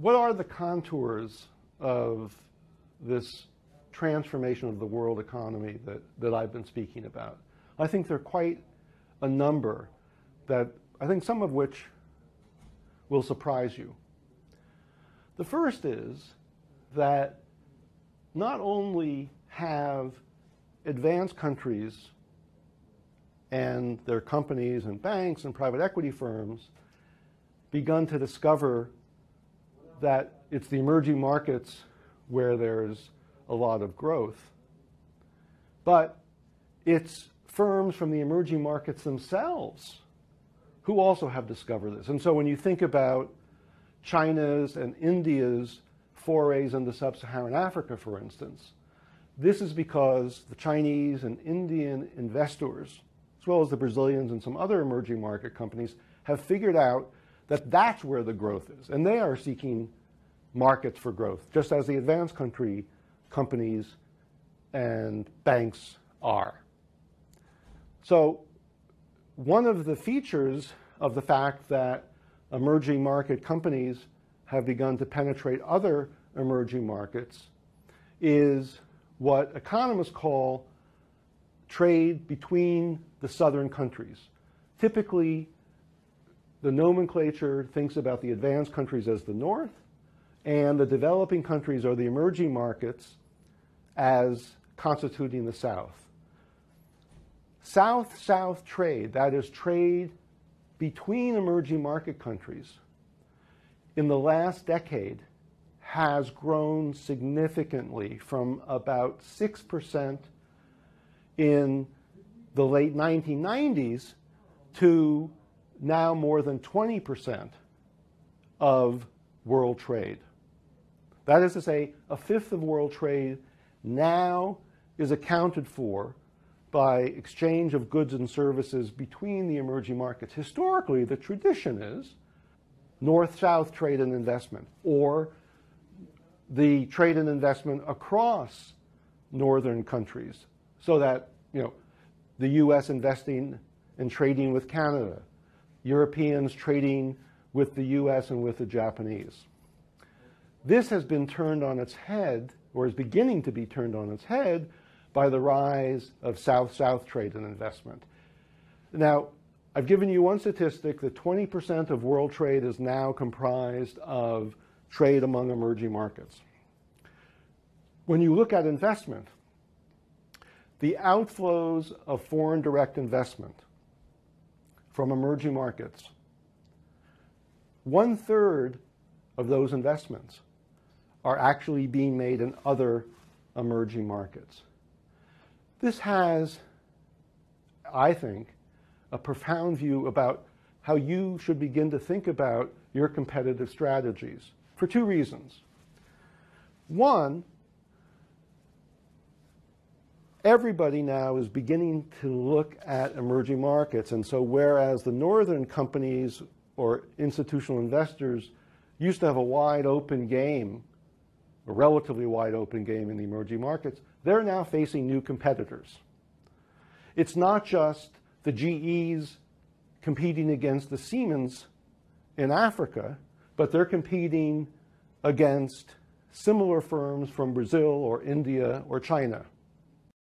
what are the contours of this transformation of the world economy that I've been speaking about? I think there are quite a number that I think some of which will surprise you. The first is that not only have advanced countries and their companies and banks and private equity firms begun to discover that it's the emerging markets where there's a lot of growth, but it's firms from the emerging markets themselves who also have discovered this. And so when you think about China's and India's forays into sub-Saharan Africa, for instance, this is because the Chinese and Indian investors, as well as the Brazilians and some other emerging market companies, have figured out that that's where the growth is. And they are seeking markets for growth, just as the advanced country companies and banks are. So one of the features of the fact that emerging market companies have begun to penetrate other emerging markets is what economists call trade between the southern countries. Typically, the nomenclature thinks about the advanced countries as the north, and the developing countries or the emerging markets as constituting the south. South-south trade, that is trade between emerging market countries, in the last decade has grown significantly from about 6% in the late 1990s to now more than 20% of world trade. That is to say, a fifth of world trade now is accounted for by exchange of goods and services between the emerging markets. Historically, the tradition is north-south trade and investment, or the trade and investment across northern countries, so that, the U.S. investing and trading with Canada, Europeans trading with the U.S. and with the Japanese. This has been turned on its head, or is beginning to be turned on its head, by the rise of south-south trade and investment. Now, I've given you one statistic that 20% of world trade is now comprised of trade among emerging markets. When you look at investment, the outflows of foreign direct investment from emerging markets, 1/3 of those investments are actually being made in other emerging markets. This has, I think, a profound view about how you should begin to think about your competitive strategies for two reasons. One, everybody now is beginning to look at emerging markets, and so whereas the northern companies or institutional investors used to have a wide open game, a relatively wide open game in the emerging markets, they're now facing new competitors. It's not just the GEs competing against the Siemens in Africa, but they're competing against similar firms from Brazil or India or China.